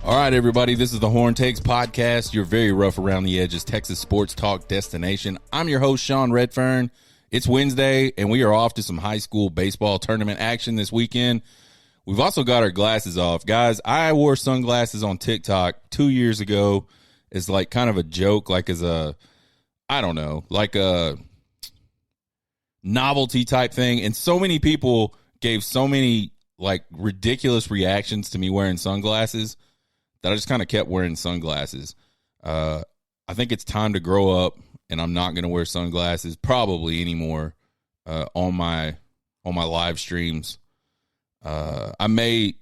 All right, everybody, this is the Horn Takes podcast, your very rough around the edges Texas sports talk destination. I'm your host, Sean Redfern. It's Wednesday, and we are off to some high school baseball tournament action this weekend. We've also got our glasses off. Guys, I wore sunglasses on TikTok 2 years ago as like kind of a joke, like as a, I don't know, like a novelty type thing. And so many people gave so many like ridiculous reactions to me wearing sunglasses that I just kind of kept wearing sunglasses. I think it's time to grow up, and I'm not going to wear sunglasses probably anymore on my live streams. I may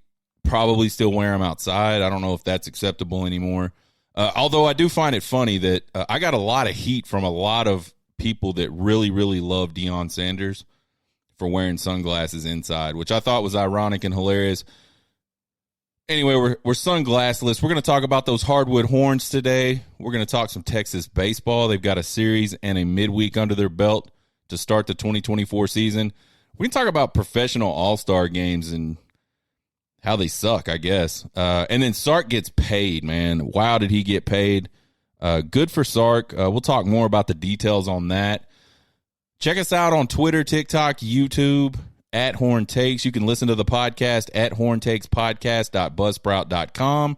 probably still wear them outside. I don't know if that's acceptable anymore. Although I do find it funny that I got a lot of heat from a lot of people that really, really love Deion Sanders for wearing sunglasses inside, which I thought was ironic and hilarious. Anyway, we're sunglassless. We're going to talk about those Hardwood Horns today. We're going to talk some Texas baseball. They've got a series and a midweek under their belt to start the 2024 season. We can talk about professional all-star games and how they suck, I guess. And then Sark gets paid, man. Wow, did he get paid? Good for Sark. We'll talk more about the details on that. Check us out on Twitter, TikTok, YouTube, at Horn Takes. You can listen to the podcast at horntakespodcast.buzzsprout.com,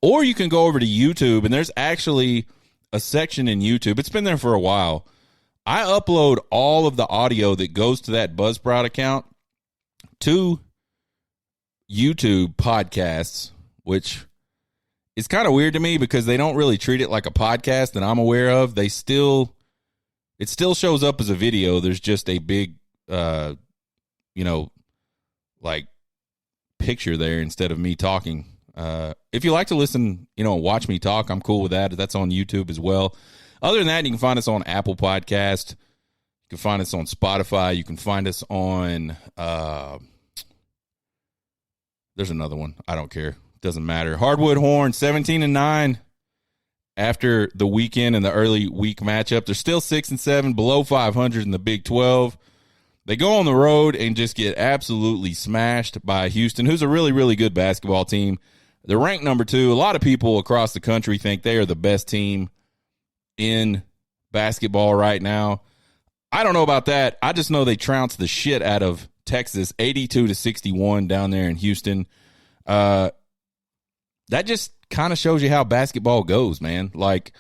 or you can go over to YouTube, and there's actually a section in YouTube. It's been there for a while. I upload all of the audio that goes to that Buzzsprout account to YouTube podcasts, which is kind of weird to me because they don't really treat it like a podcast that I'm aware of. It still shows up as a video. There's just a big like picture there instead of me talking. If you like to listen, watch me talk, I'm cool with that. That's on YouTube as well. Other than that, you can find us on Apple Podcast. You can find us on Spotify. You can find us on, there's another one. I don't care. Doesn't matter. Hardwood Horns, 17-9 after the weekend and the early week matchup. They're still 6-7, below 500 in the Big 12. They go on the road and just get absolutely smashed by Houston, who's a really, really good basketball team. They're ranked number 2. A lot of people across the country think they are the best team in basketball right now. I don't know about that. I just know they trounced the shit out of Texas, 82-61 down there in Houston. That just kind of shows you how basketball goes, man. Like,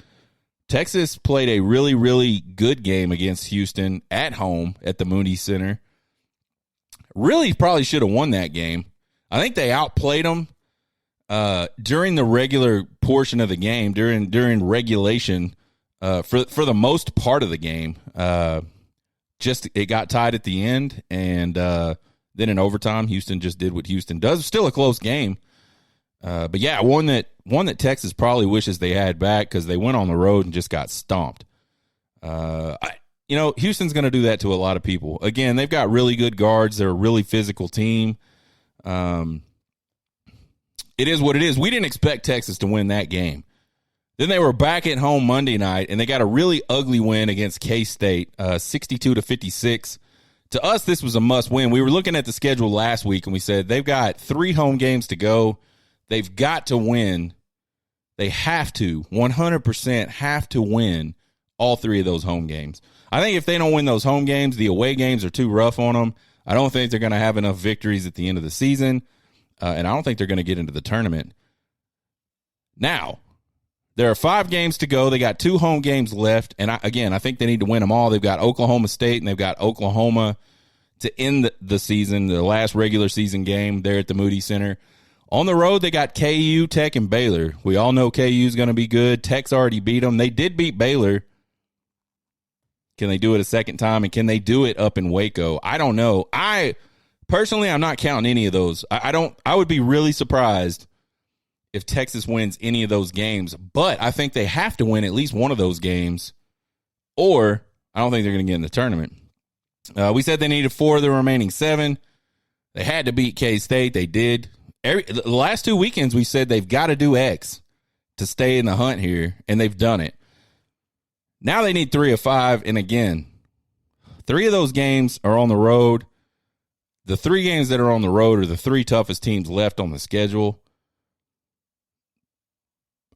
Texas played a really, really good game against Houston at home at the Moody Center. Really probably should have won that game. I think they outplayed them during the regular portion of the game, during regulation, for the most part of the game. Just it got tied at the end, and then in overtime, Houston just did what Houston does. Still a close game. But yeah, one that Texas probably wishes they had back because they went on the road and just got stomped. Houston's going to do that to a lot of people. Again, they've got really good guards. They're a really physical team. It is what it is. We didn't expect Texas to win that game. Then they were back at home Monday night, and they got a really ugly win against K-State, 62-56. To us, this was a must-win. We were looking at the schedule last week, and we said they've got 3 home games to go. They've got to win. They have to, 100% have to win all 3 of those home games. I think if they don't win those home games, the away games are too rough on them. I don't think they're going to have enough victories at the end of the season, and I don't think they're going to get into the tournament. Now, there are 5 games to go. They got 2 home games left, and I think they need to win them all. They've got Oklahoma State, and they've got Oklahoma to end the season, the last regular season game there at the Moody Center. On the road, they got KU, Tech, and Baylor. We all know KU is going to be good. Tech's already beat them. They did beat Baylor. Can they do it a second time, and can they do it up in Waco? I don't know. Personally, I'm not counting any of those. I would be really surprised if Texas wins any of those games, but I think they have to win at least one of those games, or I don't think they're going to get in the tournament. We said they needed 4 of the remaining 7. They had to beat K-State. They did. The last 2 weekends, we said they've got to do X to stay in the hunt here, and they've done it. Now they need 3 of 5, and again, 3 of those games are on the road. The 3 games that are on the road are the 3 toughest teams left on the schedule.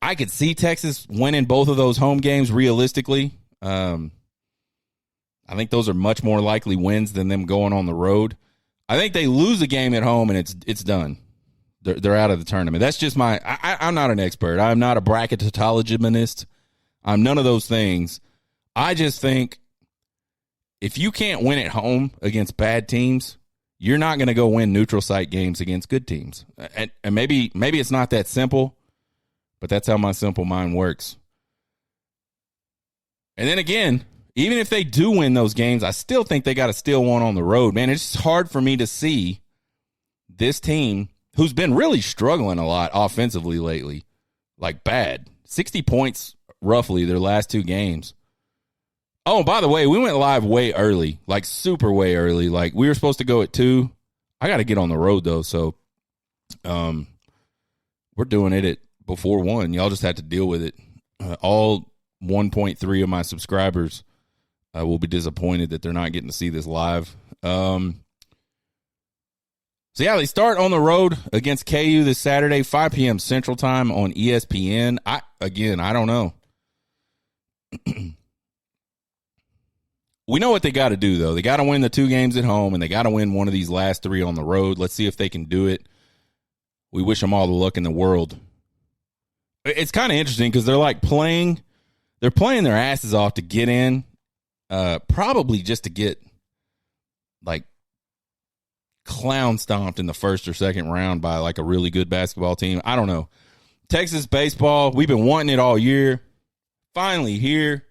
I could see Texas winning both of those home games realistically. I think those are much more likely wins than them going on the road. I think they lose a game at home and it's done. They're out of the tournament. That's just I'm not an expert. I'm not a bracketologist. I'm none of those things. I just think if you can't win at home against bad teams, you're not going to go win neutral site games against good teams. And maybe it's not that simple, but that's how my simple mind works. And then again, even if they do win those games, I still think they got to steal one on the road. Man, it's just hard for me to see this team, who's been really struggling a lot offensively lately, like bad. 60 points roughly their last two games. Oh, by the way, we went live way early, like super way early. Like we were supposed to go at 2. I got to get on the road though, so we're doing it at before 1. Y'all just had to deal with it. All 1.3 of my subscribers will be disappointed that they're not getting to see this live. So yeah, they start on the road against KU this Saturday, 5 p.m. Central Time on ESPN. I don't know. We know what they got to do, though. They got to win the 2 games at home, and they got to win one of these last 3 on the road. Let's see if they can do it. We wish them all the luck in the world. It's kind of interesting because they're like playing their asses off to get in, probably just to get like clown stomped in the first or second round by like a really good basketball team. I don't know. Texas baseball, we've been wanting it all year. Finally here.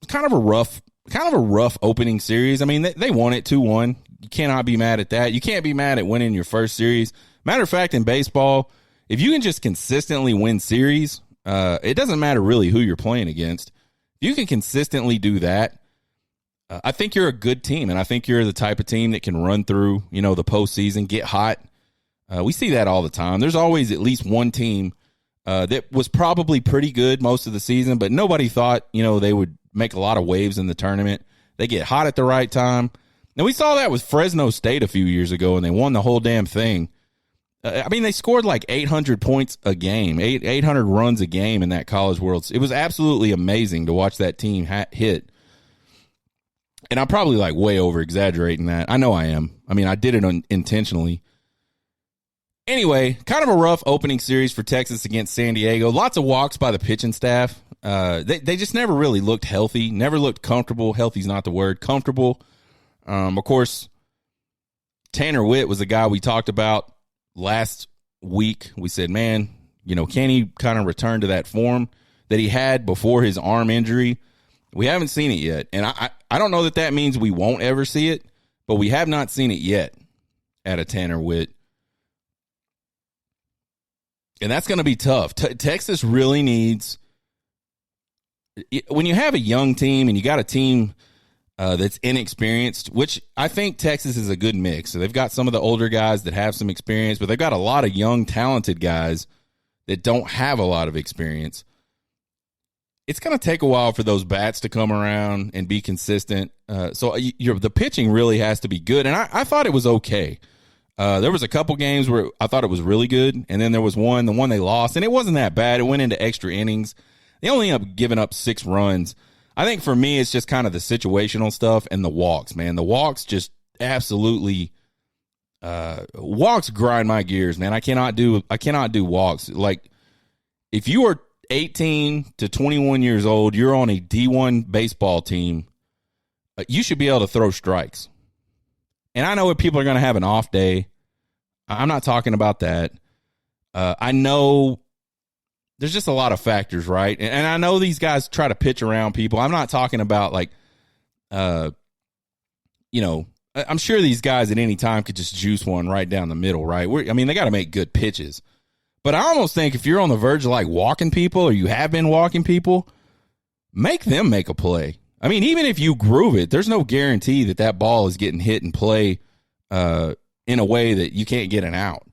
It's kind of a rough opening series. I mean, they won it 2-1. You cannot be mad at that. You can't be mad at winning your first series. Matter of fact, in baseball, if you can just consistently win series, it doesn't matter really who you're playing against. If you can consistently do that, I think you're a good team, and I think you're the type of team that can run through, the postseason, get hot. We see that all the time. There's always at least one team that was probably pretty good most of the season, but nobody thought, they would make a lot of waves in the tournament. They get hot at the right time. And we saw that with Fresno State a few years ago, and they won the whole damn thing. They scored like 800 points a game, 800 runs a game in that College World. It was absolutely amazing to watch that team hit. And I'm probably like way over exaggerating that. I know I am. I did it intentionally. Anyway, kind of a rough opening series for Texas against San Diego. Lots of walks by the pitching staff. They just never really looked healthy, never looked comfortable. Healthy's not the word. Comfortable. Of course, Tanner Witt was the guy we talked about last week. We said, man, can he kind of return to that form that he had before his arm injury? We haven't seen it yet. And I don't know that means we won't ever see it, but we have not seen it yet at a Tanner Witt. And that's going to be tough. Texas really needs, when you have a young team and you got a team that's inexperienced, which I think Texas is a good mix. So they've got some of the older guys that have some experience, but they've got a lot of young, talented guys that don't have a lot of experience. It's going to take a while for those bats to come around and be consistent. So the pitching really has to be good. And I thought it was okay. There was a couple games where I thought it was really good, and then there was the one they lost, and it wasn't that bad. It went into extra innings. They only ended up giving up 6 runs. I think for me, it's just kind of the situational stuff and the walks, man. The walks just absolutely walks grind my gears, man. I cannot do walks. Like, if you are 18 to 21 years old, you're on a D1 baseball team, you should be able to throw strikes. And I know if people are going to have an off day. I'm not talking about that. I know there's just a lot of factors, right? And I know these guys try to pitch around people. I'm not talking about like, I'm sure these guys at any time could just juice one right down the middle, right? They got to make good pitches. But I almost think if you're on the verge of like walking people, or you have been walking people, make them make a play. Even if you groove it, there's no guarantee that ball is getting hit and play in a way that you can't get an out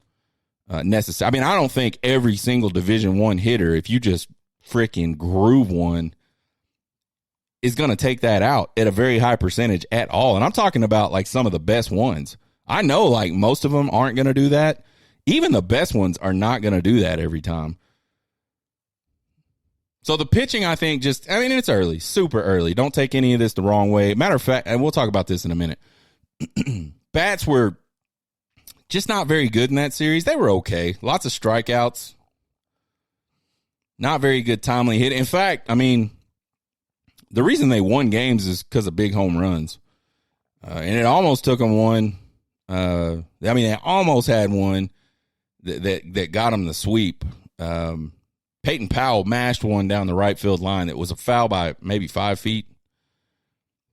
necessarily. I don't think every single Division I hitter, if you just freaking groove one, is going to take that out at a very high percentage at all. And I'm talking about like some of the best ones. I know like most of them aren't going to do that. Even the best ones are not going to do that every time. So the pitching, I think, it's early, super early. Don't take any of this the wrong way. Matter of fact, and we'll talk about this in a minute. Bats were just not very good in that series. They were okay. Lots of strikeouts. Not very good timely hit. In fact, the reason they won games is because of big home runs. And it almost took them one. They almost had one that got them the sweep. Peyton Powell mashed one down the right field line that was a foul by maybe 5 feet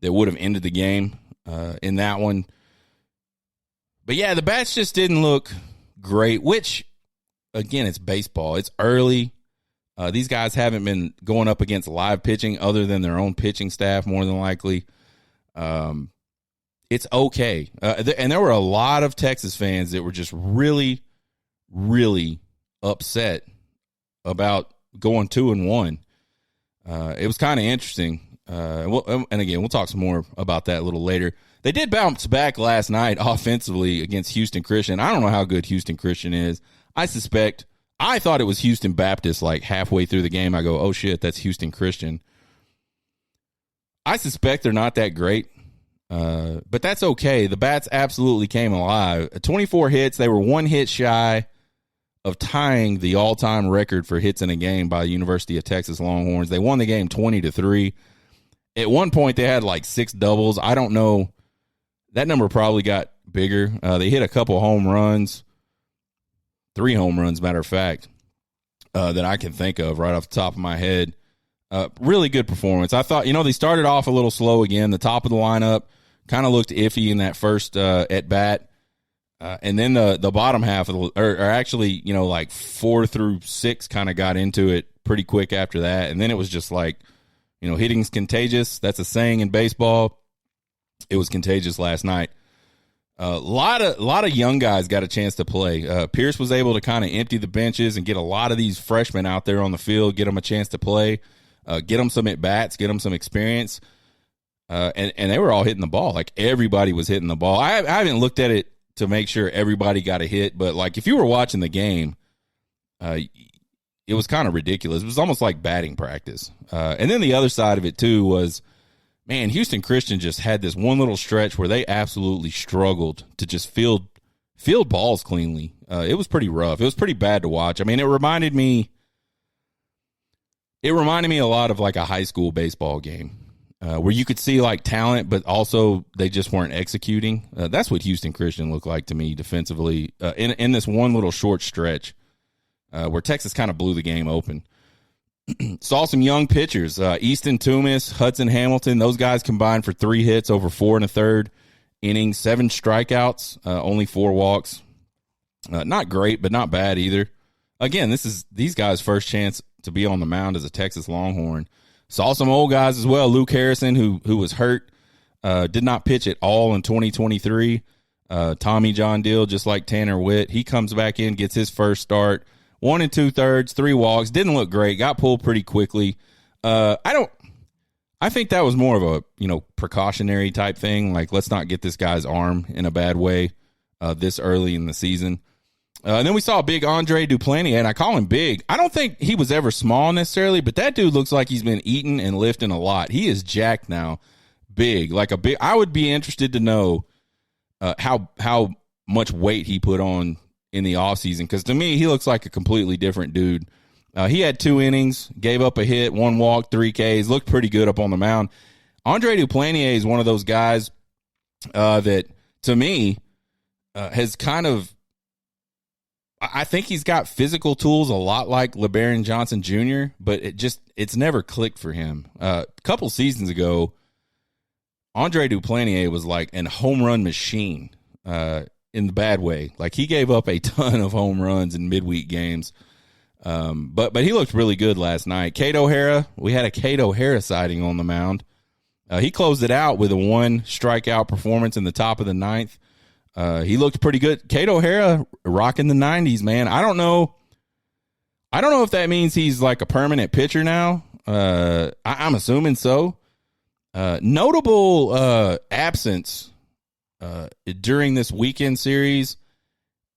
that would have ended the game in that one. But, yeah, the bats just didn't look great, which, again, it's baseball. It's early. These guys haven't been going up against live pitching other than their own pitching staff, more than likely. It's okay. And there were a lot of Texas fans that were just really, really upset about going 2-1. It was kind of interesting. And again, we'll talk some more about that a little later. They did bounce back last night offensively against Houston Christian. I don't know how good Houston Christian is. I thought it was Houston Baptist like halfway through the game. I go, oh, shit, that's Houston Christian. I suspect they're not that great, but that's okay. The bats absolutely came alive. 24 hits. They were 1 hit shy of tying the all-time record for hits in a game by the University of Texas Longhorns. They won the game 20-3. At one point, they had like 6 doubles. I don't know. That number probably got bigger. They hit a couple home runs, 3 home runs, matter of fact, that I can think of right off the top of my head. Really good performance. I thought, they started off a little slow again. The top of the lineup kind of looked iffy in that first at-bat. And then the bottom half of actually, like 4 through 6 kind of got into it pretty quick after that. And then it was just like, hitting's contagious. That's a saying in baseball. It was contagious last night. A lot of young guys got a chance to play. Pierce was able to kind of empty the benches and get a lot of these freshmen out there on the field, get them a chance to play, get them some at-bats, get them some experience. And they were all hitting the ball. Like, everybody was hitting the ball. I haven't looked at it to make sure everybody got a hit, but like if you were watching the game, it was kind of ridiculous. It was almost like batting practice. And then the other side of it too was, man, Houston Christian just had this one little stretch where they absolutely struggled to just field balls cleanly. It was pretty rough. It was pretty bad to watch. It reminded me a lot of like a high school baseball game. Where you could see like talent, but also they just weren't executing. That's what Houston Christian looked like to me defensively in this one little short stretch where Texas kind of blew the game open. Saw some young pitchers, Easton Toomis, Hudson Hamilton. Those guys combined for 3 hits over 4 1/3 innings, 7 strikeouts, only 4 walks. Not great, but not bad either. Again, this is these guys' first chance to be on the mound as a Texas Longhorn. Saw some old guys as well. Luke Harrison, who was hurt, did not pitch at all in 2023. Tommy John Deal, just like Tanner Witt. He comes back in, gets his first start. 1 2/3, 3 walks. Didn't look great. Got pulled pretty quickly. I think that was more of a precautionary type thing. Like, let's not get this guy's arm in a bad way this early in the season. And then we saw big Andre Duplantier, and I call him big. I don't think he was ever small necessarily, but that dude looks like he's been eating and lifting a lot. He is jacked now, big. I would be interested to know how much weight he put on in the offseason, because to me, he looks like a completely different dude. He had 2 innings, gave up a hit, 1 walk, 3 Ks, looked pretty good up on the mound. Andre Duplantier is one of those guys that, to me, has kind of, I think he's got physical tools a lot like LeBaron Johnson Jr., but it's never clicked for him. A couple seasons ago, Andre Duplantier was like a home run machine in the bad way. Like, he gave up a ton of home runs in midweek games. But he looked really good last night. Cade O'Hara, we had a Cade O'Hara sighting on the mound. He closed it out with a 1 strikeout performance in the top of the 9th. He looked pretty good. Cade O'Hara rocking the 90s, man. I don't know if that means he's like a permanent pitcher now. I'm assuming so. Notable absence during this weekend series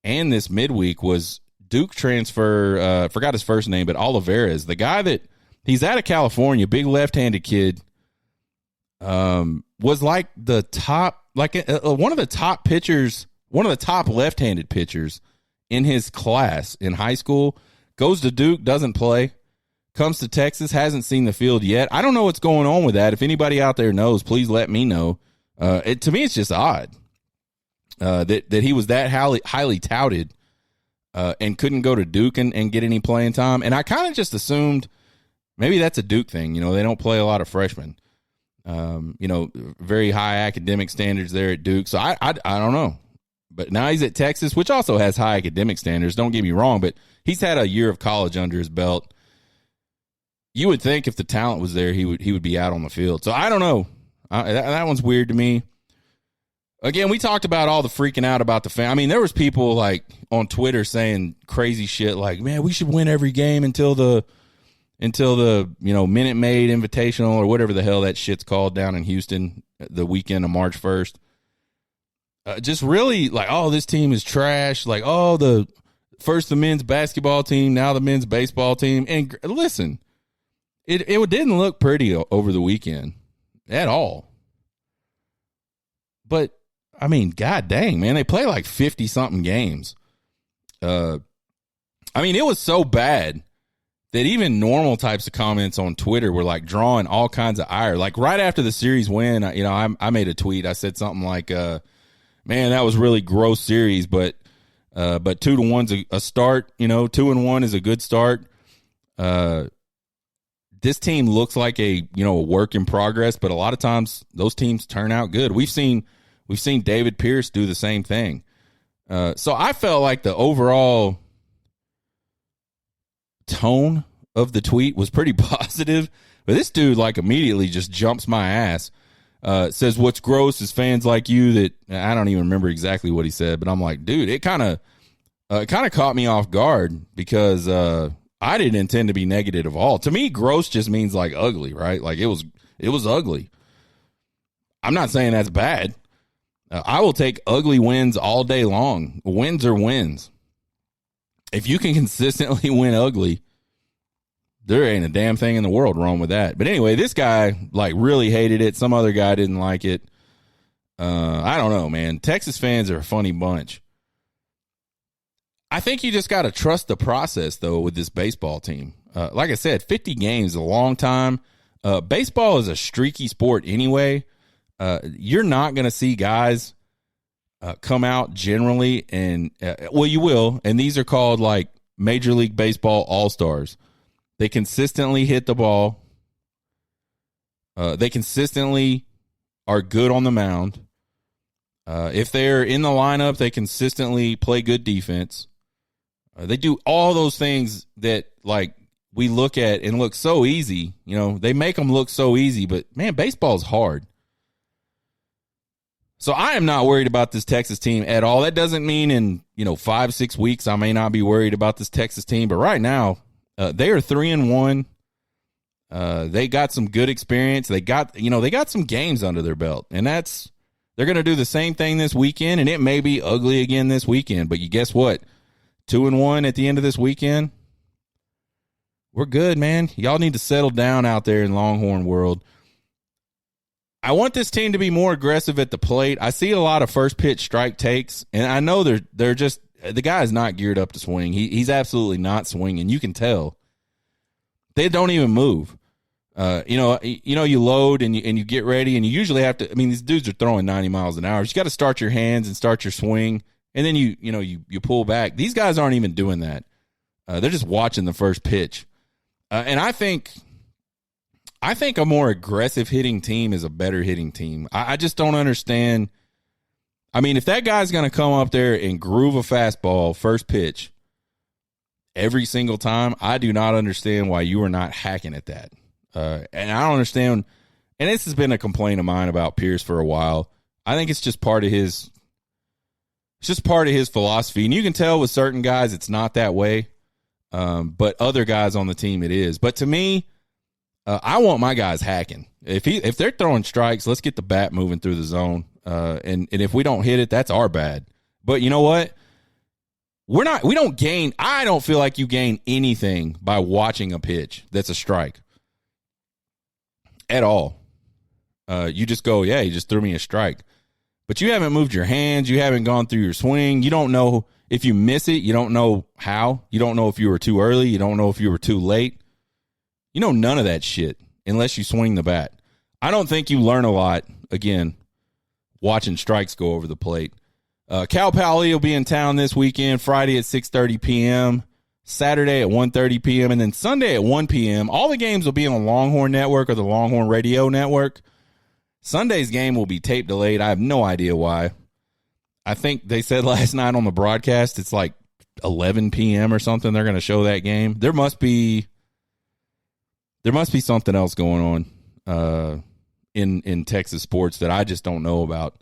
and this midweek was Duke transfer, forgot his first name, but Oliveras, the guy that he's out of California, big left-handed kid, was like the top, one of the top pitchers, one of the top left-handed pitchers in his class in high school, goes to Duke, doesn't play, comes to Texas, hasn't seen the field yet. I don't know what's going on with that. If anybody out there knows, please let me know. To me, it's just odd that he was that highly touted and couldn't go to Duke and get any playing time. And I kind of just assumed maybe that's a Duke thing. You know, they don't play a lot of freshmen. You know, very high academic standards there at Duke. So I don't know. But now he's at Texas, which also has high academic standards. Don't get me wrong, but he's had a year of college under his belt. You would think if the talent was there, he would be out on the field. So I don't know. That one's weird to me. Again, we talked about all the freaking out about the fan. I mean, there was people like on Twitter saying crazy shit like, man, we should win every game until the Minute Maid Invitational or whatever the hell that shit's called down in Houston the weekend of March 1st. Just really like, oh, this team is trash. Like, oh, first the men's basketball team, now the men's baseball team. And listen, it didn't look pretty over the weekend at all. But, I mean, god dang, man, they play like 50-something games. I mean, it was so bad that even normal types of comments on Twitter were like drawing all kinds of ire. Like right after the series win, I made a tweet. I said something like, man, that was really gross series, but 2-1's a start. 2-1 is a good start. This team looks like a work in progress, but a lot of times those teams turn out good. We've seen David Pierce do the same thing. So I felt like the overall tone of the tweet was pretty positive, but this dude like immediately just jumps my ass. Says what's gross is fans like you that I don't even remember exactly what he said, but I'm like, dude, it kind of caught me off guard because I didn't intend to be negative at all. To me, gross just means like ugly, right? Like it was ugly. I'm not saying that's bad. I will take ugly wins all day long. Wins are wins. If you can consistently win ugly, there ain't a damn thing in the world wrong with that. But anyway, this guy like really hated it. Some other guy didn't like it. I don't know, man. Texas fans are a funny bunch. I think you just got to trust the process, though, with this baseball team. Like I said, 50 games is a long time. Baseball is a streaky sport anyway. You're not going to see guys come out generally and, well, you will. And these are called like Major League Baseball All-Stars. They consistently hit the ball. They consistently are good on the mound. If they're in the lineup, they consistently play good defense. They do all those things that like we look at and look so easy. They make them look so easy, but man, baseball's hard. So I am not worried about this Texas team at all. That doesn't mean in 5-6 weeks I may not be worried about this Texas team, but right now they are 3-1. They got some good experience. They got some games under their belt, and they're going to do the same thing this weekend, and it may be ugly again this weekend. But you guess what? 2-1 at the end of this weekend. We're good, man. Y'all need to settle down out there in Longhorn world. I want this team to be more aggressive at the plate. I see a lot of first pitch strike takes, and I know they're just the guy is not geared up to swing. He's absolutely not swinging. You can tell. They don't even move. You load and you get ready, and you usually have to. I mean, these dudes are throwing 90 miles an hour. You got to start your hands and start your swing, and then you pull back. These guys aren't even doing that. They're just watching the first pitch, and I think a more aggressive hitting team is a better hitting team. I just don't understand. I mean, if that guy's going to come up there and groove a fastball first pitch every single time, I do not understand why you are not hacking at that. And I don't understand. And this has been a complaint of mine about Pierce for a while. I think it's just part of his philosophy. And you can tell with certain guys it's not that way. But other guys on the team it is. But to me, I want my guys hacking. If they're throwing strikes, let's get the bat moving through the zone. And if we don't hit it, that's our bad. But you know what? we don't gain. I don't feel like you gain anything by watching a pitch that's a strike at all. You just go, yeah, he just threw me a strike. But you haven't moved your hands. You haven't gone through your swing. You don't know if you miss it. You don't know how. You don't know if you were too early. You don't know if you were too late. You know none of that shit unless you swing the bat. I don't think you learn a lot, again, watching strikes go over the plate. Cal Poly will be in town this weekend, Friday at 6:30 p.m., Saturday at 1:30 p.m., and then Sunday at 1 p.m. All the games will be on the Longhorn Network or the Longhorn Radio Network. Sunday's game will be tape delayed. I have no idea why. I think they said last night on the broadcast it's like 11 p.m. or something. They're going to show that game. There must be something else going on in Texas sports that I just don't know about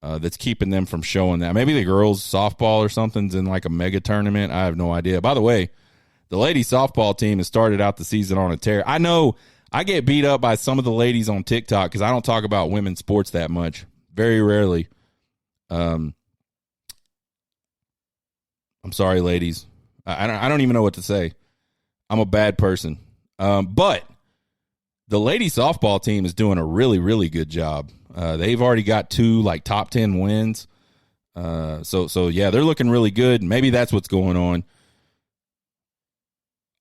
that's keeping them from showing that. Maybe the girls softball or something's in like a mega tournament. I have no idea. By the way, the ladies softball team has started out the season on a tear. I know I get beat up by some of the ladies on TikTok because I don't talk about women's sports that much. Very rarely. I'm sorry, ladies. I don't even know what to say. I'm a bad person. But the ladies softball team is doing a really, really good job. They've already got 2 like top 10 wins. So yeah, they're looking really good. Maybe that's what's going on.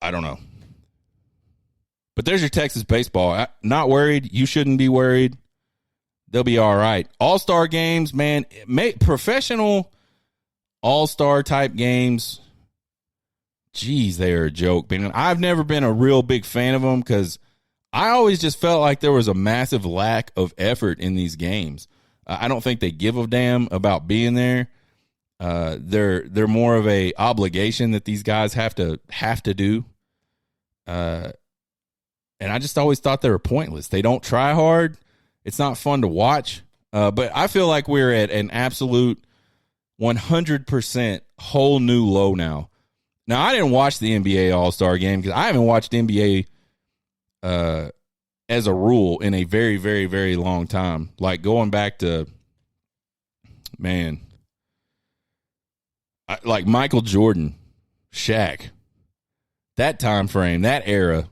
I don't know. But there's your Texas baseball. Not worried. You shouldn't be worried. They'll be all right. All-star games, man. Professional all-star type games. Geez, they're a joke. Man, I've never been a real big fan of them because I always just felt like there was a massive lack of effort in these games. I don't think they give a damn about being there. They're more of a obligation that these guys have to do. And I just always thought they were pointless. They don't try hard. It's not fun to watch. But I feel like we're at an absolute 100% whole new low now. Now, I didn't watch the NBA All-Star game because I haven't watched NBA as a rule in a very, very, very long time. Like going back to, man, like Michael Jordan, Shaq, that time frame, that era.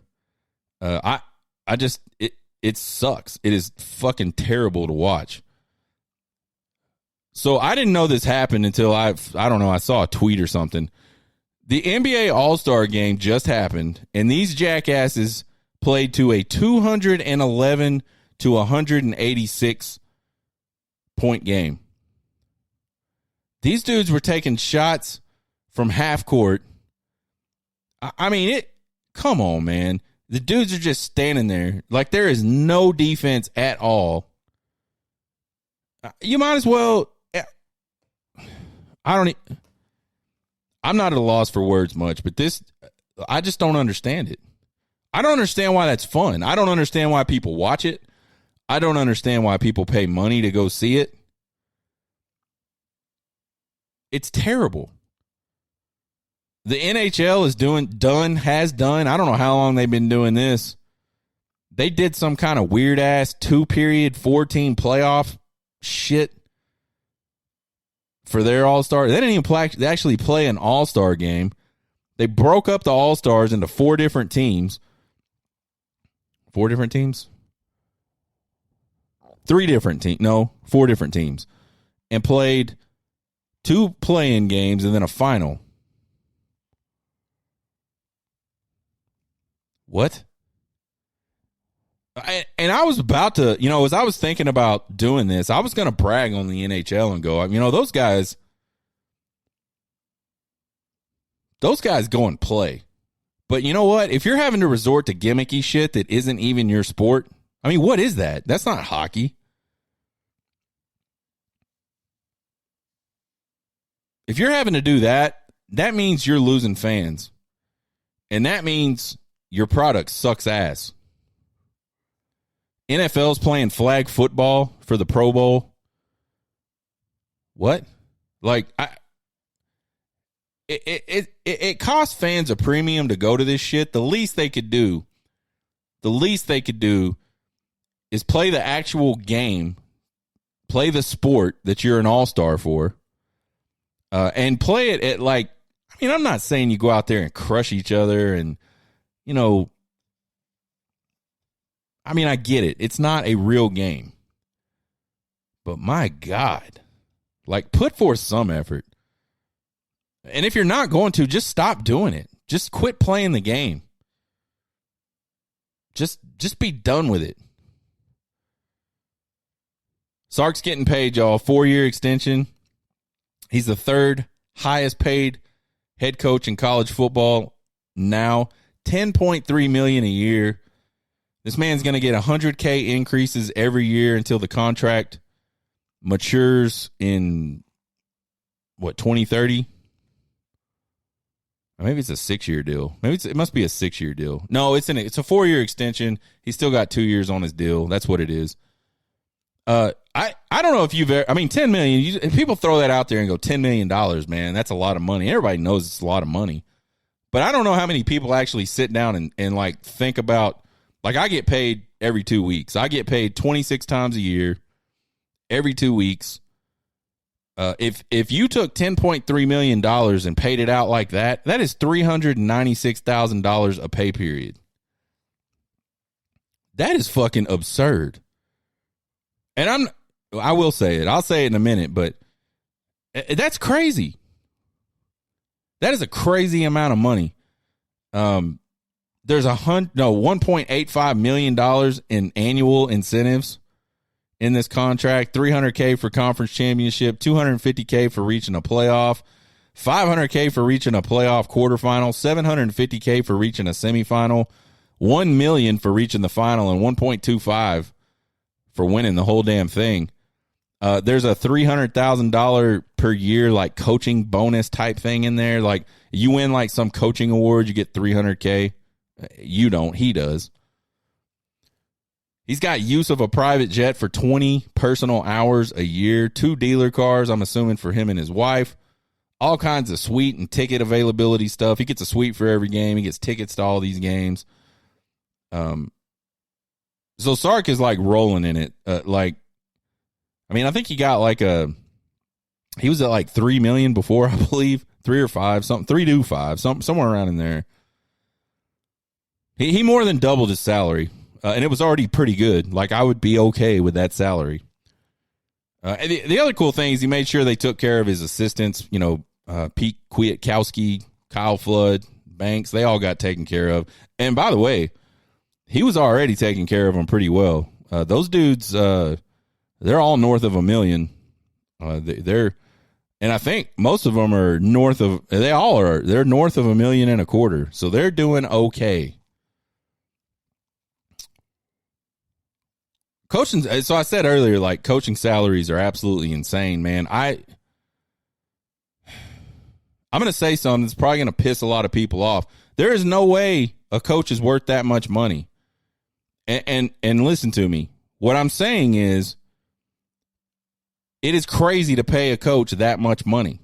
It sucks. It is fucking terrible to watch. So I didn't know this happened until I don't know, I saw a tweet or something. The NBA All-Star game just happened, and these jackasses played to a 211 to 186 point game. These dudes were taking shots from half court. I mean, come on, man. The dudes are just standing there like there is no defense at all. You might as well. I'm not at a loss for words much, but I just don't understand it. I don't understand why that's fun. I don't understand why people watch it. I don't understand why people pay money to go see it. It's terrible. The NHL has done. I don't know how long they've been doing this. They did some kind of weird ass 2-period 4-team playoff shit for their All-Star. They didn't even actually play an All-Star game. They broke up the All-Stars into 4 different teams. 4 different teams? 3 different teams. No, 4 different teams. And played 2 play-in games and then a final. What? And I was about to, as I was thinking about doing this, I was going to brag on the NHL and go, those guys go and play. But you know what? If you're having to resort to gimmicky shit that isn't even your sport, what is that? That's not hockey. If you're having to do that, that means you're losing fans. And that means your product sucks ass. NFL's playing flag football for the Pro Bowl. What? Like, it costs fans a premium to go to this shit. The least they could do is play the actual game, play the sport that you're an all-star for, and play it at like mean, I'm not saying you go out there and crush each other and, you know, I mean, I get it. It's not a real game. But my God, like, put forth some effort. And if you're not going to, just stop doing it. Just quit playing the game. Just be done with it. Sark's getting paid, y'all. 4-year extension. He's the third highest paid head coach in college football now. $10.3 million a year. This man's going to get 100K increases every year until the contract matures in, 2030? Or maybe it's a 6-year deal. Maybe it must be a 6-year deal. No, it's a 4-year extension. He's still got 2 years on his deal. That's what it is. I don't know if you've ever, I mean, $10 million, if people throw that out there and go $10 million, man, that's a lot of money. Everybody knows it's a lot of money. But I don't know how many people actually sit down and like think about, like, I get paid every 2 weeks. I get paid 26 times a year, every 2 weeks. If you took $10.3 million and paid it out like that, that is $396,000 a pay period. That is fucking absurd. And I will say it. I'll say it in a minute, but that's crazy. That is a crazy amount of money. There's $1.85 million in annual incentives in this contract. $300K for conference championship, $250K for reaching a playoff, $500K for reaching a playoff quarterfinal, $750K for reaching a semifinal, $1 million for reaching the final, and $1.25 for winning the whole damn thing. There's a $300,000 per year like coaching bonus type thing in there. Like, you win like some coaching award, you get $300K. You don't. He does. He's got use of a private jet for 20 personal hours a year, 2 dealer cars, I'm assuming, for him and his wife. All kinds of suite and ticket availability stuff. He gets a suite for every game. He gets tickets to all these games. So Sark is like rolling in it. I think he got he was at like $3 million before, I believe, 3 or 5, something, 3 to 5, somewhere around in there. He more than doubled his salary, and it was already pretty good. Like, I would be okay with that salary. And the other cool thing is he made sure they took care of his assistants. Pete Kwiatkowski, Kyle Flood, Banks, they all got taken care of. And by the way, he was already taking care of them pretty well. Those dudes, they're all north of $1 million. And I think most of them are north of $1.25 million. So they're doing okay. Coaching, so I said earlier, like, coaching salaries are absolutely insane, man. I'm going to say something that's probably going to piss a lot of people off. There is no way a coach is worth that much money. And listen to me. What I'm saying is, it is crazy to pay a coach that much money.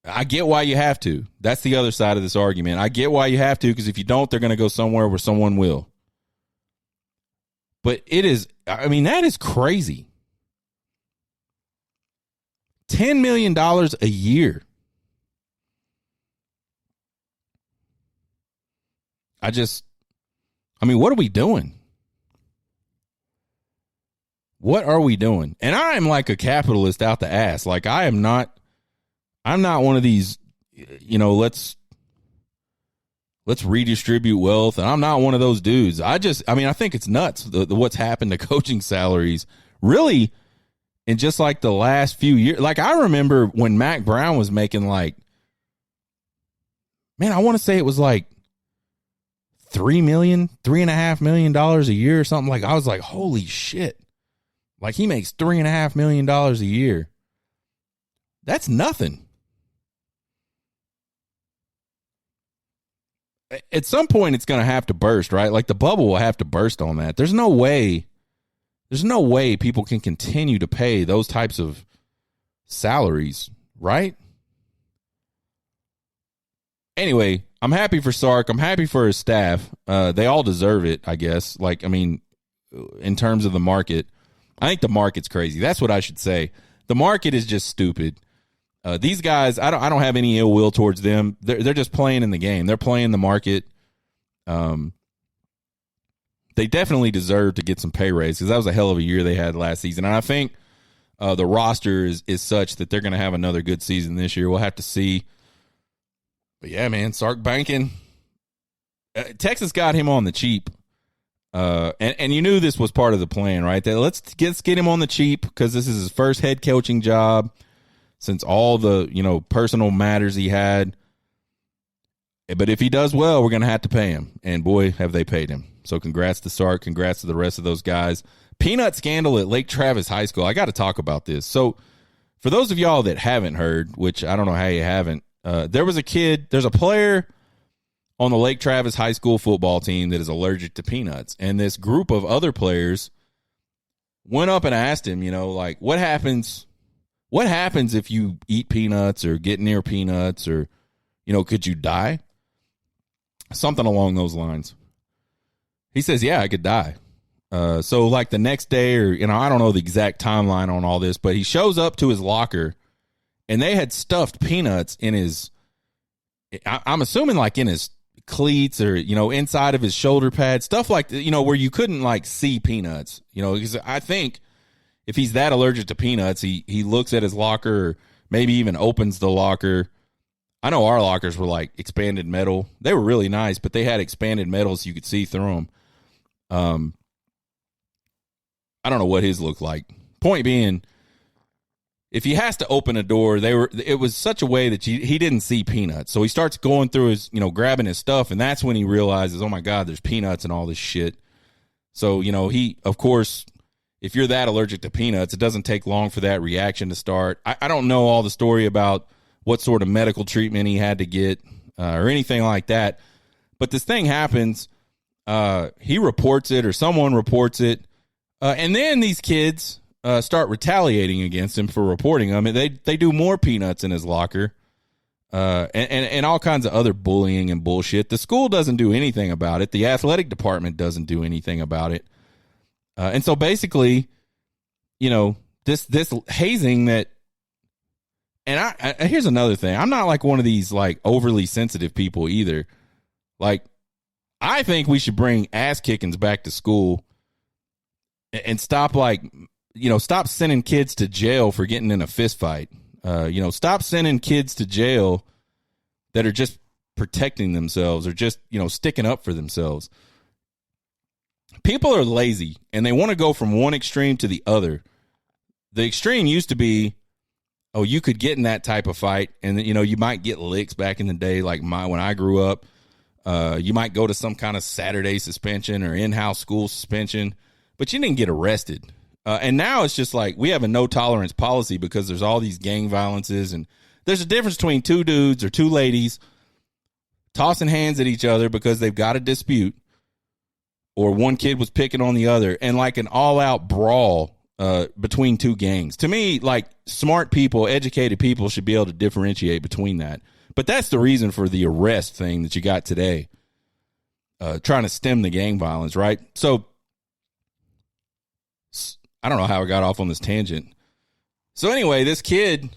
I get why you have to. That's the other side of this argument. I get why you have to, because if you don't, they're going to go somewhere where someone will. But that is crazy. $10 million a year. What are we doing? What are we doing? And I am like a capitalist out the ass. Like, I'm not one of these, let's redistribute wealth. And I'm not one of those dudes. I think it's nuts what's happened to coaching salaries really in just like the last few years. Like, I remember when Mac Brown was making I want to say it was like $3.5 million a year or something. Like, I was like, holy shit. Like, he makes $3.5 million a year. That's nothing. At some point, it's going to have to burst, right? Like, the bubble will have to burst on that. There's no way people can continue to pay those types of salaries, right? Anyway, I'm happy for Sark. I'm happy for his staff. They all deserve it, I guess. In terms of the market, I think the market's crazy. That's what I should say. The market is just stupid. These guys, I don't have any ill will towards them. They're just playing in the game. They're playing the market. They definitely deserve to get some pay raise because that was a hell of a year they had last season. And I think the roster is such that they're going to have another good season this year. We'll have to see. But yeah, man, Sark banking. Texas got him on the cheap. And you knew this was part of the plan, right? That let's get him on the cheap because this is his first head coaching job since all the, personal matters he had. But if he does well, we're going to have to pay him. And boy, have they paid him. So congrats to Sark. Congrats to the rest of those guys. Peanut scandal at Lake Travis High School. I got to talk about this. So for those of y'all that haven't heard, which I don't know how you haven't, there's a player on the Lake Travis High School football team that is allergic to peanuts. And this group of other players went up and asked him, what happens if you eat peanuts or get near peanuts or, could you die? Something along those lines. He says, yeah, I could die. So like the next day or, I don't know the exact timeline on all this, but he shows up to his locker and they had stuffed peanuts in his, I'm assuming like in his cleats or, inside of his shoulder pad, stuff like, where you couldn't like see peanuts, because I think if he's that allergic to peanuts, he looks at his locker or maybe even opens the locker. I know our lockers were like expanded metal. They were really nice, but they had expanded metal so you could see through them. I don't know what his looked like. Point being, if he has to open a door, it was such a way that he didn't see peanuts. So he starts going through his, grabbing his stuff, and that's when he realizes, oh my God, there's peanuts and all this shit. So, he, of course, if you're that allergic to peanuts, it doesn't take long for that reaction to start. I don't know all the story about what sort of medical treatment he had to get or anything like that. But this thing happens. He reports it or someone reports it. And then these kids start retaliating against him for reporting them. They do more peanuts in his locker and all kinds of other bullying and bullshit. The school doesn't do anything about it. The athletic department doesn't do anything about it. And so basically, this hazing that, and I here's another thing. I'm not like one of these like overly sensitive people either. Like, I think we should bring ass kickings back to school and stop stop sending kids to jail for getting in a fist fight. Stop sending kids to jail that are just protecting themselves or just, sticking up for themselves. People are lazy and they want to go from one extreme to the other. The extreme used to be, oh, you could get in that type of fight and, you might get licks back in the day. Like when I grew up, you might go to some kind of Saturday suspension or in-house school suspension, but you didn't get arrested. And now it's just like we have a no tolerance policy because there's all these gang violences, and there's a difference between two dudes or two ladies tossing hands at each other because they've got a dispute, or one kid was picking on the other, and like an all-out brawl between two gangs. To me, like smart people, educated people should be able to differentiate between that. But that's the reason for the arrest thing that you got today, trying to stem the gang violence, right? So I don't know how I got off on this tangent. So anyway, this kid,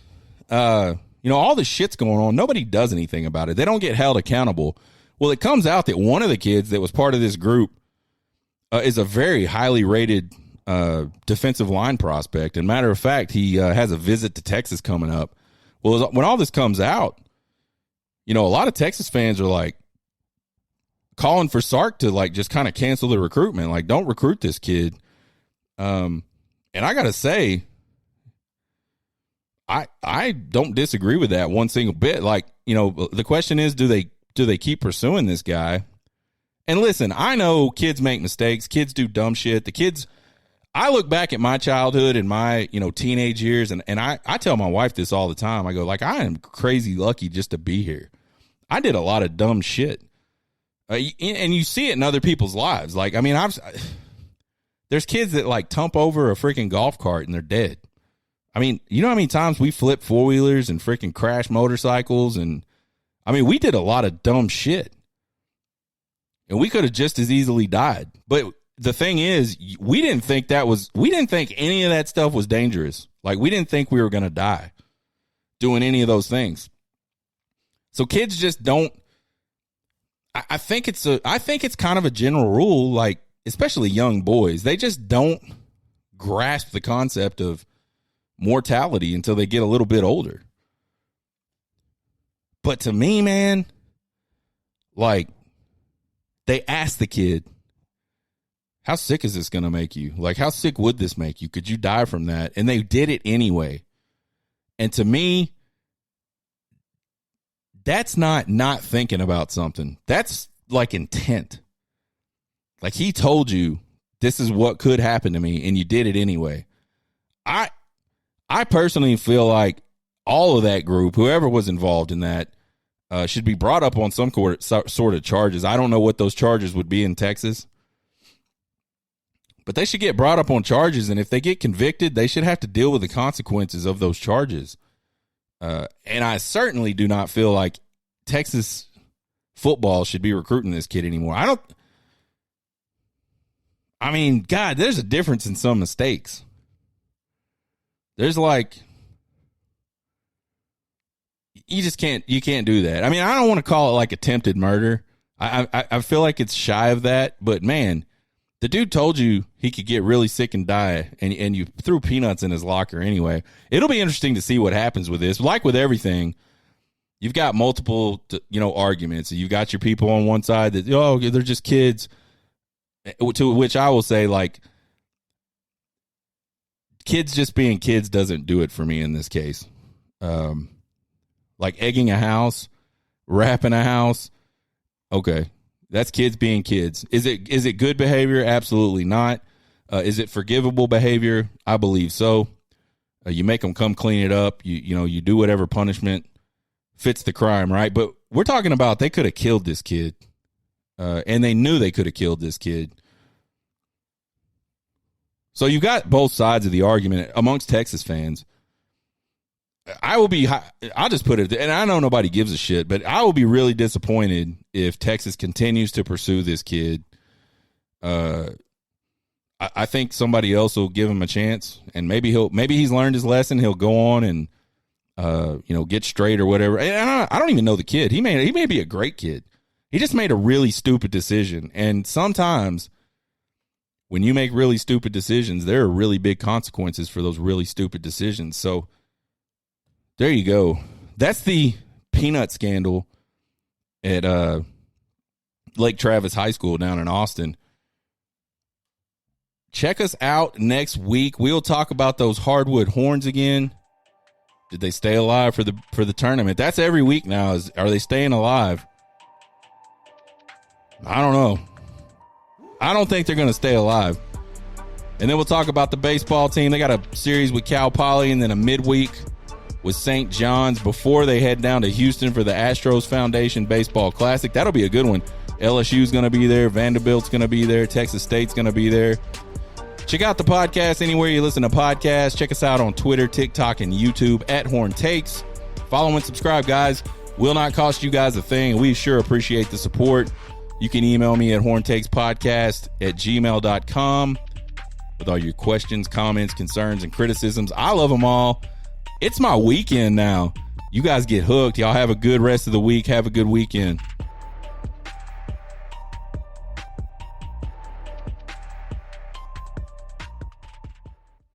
all this shit's going on. Nobody does anything about it. They don't get held accountable. Well, it comes out that one of the kids that was part of this group is a very highly rated defensive line prospect. And matter of fact, he has a visit to Texas coming up. Well, when all this comes out, a lot of Texas fans are like calling for Sark to like just kind of cancel the recruitment. Like, don't recruit this kid. And I got to say, I don't disagree with that one single bit. Like, the question is, do they keep pursuing this guy? And listen, I know kids make mistakes. Kids do dumb shit. I look back at my childhood and my, teenage years, and I tell my wife this all the time. I go, like, I am crazy lucky just to be here. I did a lot of dumb shit. And you see it in other people's lives. Like, I mean, there's kids that like tump over a freaking golf cart and they're dead. I mean, you know how many times we flipped four-wheelers and freaking crashed motorcycles? And I mean, we did a lot of dumb shit. And we could have just as easily died. But the thing is, we didn't think any of that stuff was dangerous. Like, we didn't think we were going to die. doing any of those things. So kids just don't. I think it's kind of a general rule, like especially young boys, they just don't grasp the concept of mortality until they get a little bit older. But to me, man, like they asked the kid, how sick is this going to make you? Like, how sick would this make you? Could you die from that? And they did it anyway. And to me, that's not thinking about something. That's like intent. Like he told you this is what could happen to me, and you did it anyway. I personally feel like all of that group, whoever was involved in that, should be brought up on some sort of charges. I don't know what those charges would be in Texas, but they should get brought up on charges, and if they get convicted, they should have to deal with the consequences of those charges. And I certainly do not feel like Texas football should be recruiting this kid anymore. I mean, God, there's a difference in some mistakes. There's like, you can't do that. I mean, I don't want to call it like attempted murder. I feel like it's shy of that, but man, the dude told you he could get really sick and die, and you threw peanuts in his locker anyway. It'll be interesting to see what happens with this. Like with everything, you've got multiple, arguments. You've got your people on one side that, they're just kids, to which I will say, like, kids just being kids doesn't do it for me in this case. Like egging a house, wrapping a house, okay. That's kids being kids. Is it good behavior? Absolutely not. Is it forgivable behavior? I believe so. You make them come clean it up. You do whatever punishment fits the crime, right? But we're talking about they could have killed this kid, and they knew they could have killed this kid. So you got both sides of the argument amongst Texas fans. I'll just put it, and I know nobody gives a shit, but I will be really disappointed if Texas continues to pursue this kid. I think somebody else will give him a chance, and maybe he's learned his lesson. He'll go on and, get straight or whatever. And I don't even know the kid. He may be a great kid. He just made a really stupid decision. And sometimes when you make really stupid decisions, there are really big consequences for those really stupid decisions. So, there you go. That's the peanut scandal at Lake Travis High School down in Austin. Check us out next week. We'll talk about those Hardwood Horns again. Did they stay alive for the tournament? That's every week now. Are they staying alive? I don't know. I don't think they're going to stay alive. And then we'll talk about the baseball team. They got a series with Cal Poly and then a midweek with St. John's before they head down to Houston for the Astros Foundation Baseball Classic. That'll be a good one. LSU's going to be there. Vanderbilt's going to be there. Texas State's going to be there. Check out the podcast anywhere you listen to podcasts. Check us out on Twitter, TikTok, and YouTube at Horn Takes. Follow and subscribe, guys. Will not cost you guys a thing. We sure appreciate the support. You can email me at horntakespodcast@gmail.com with all your questions, comments, concerns, and criticisms. I love them all. It's my weekend now. You guys get hooked. Y'all have a good rest of the week. Have a good weekend.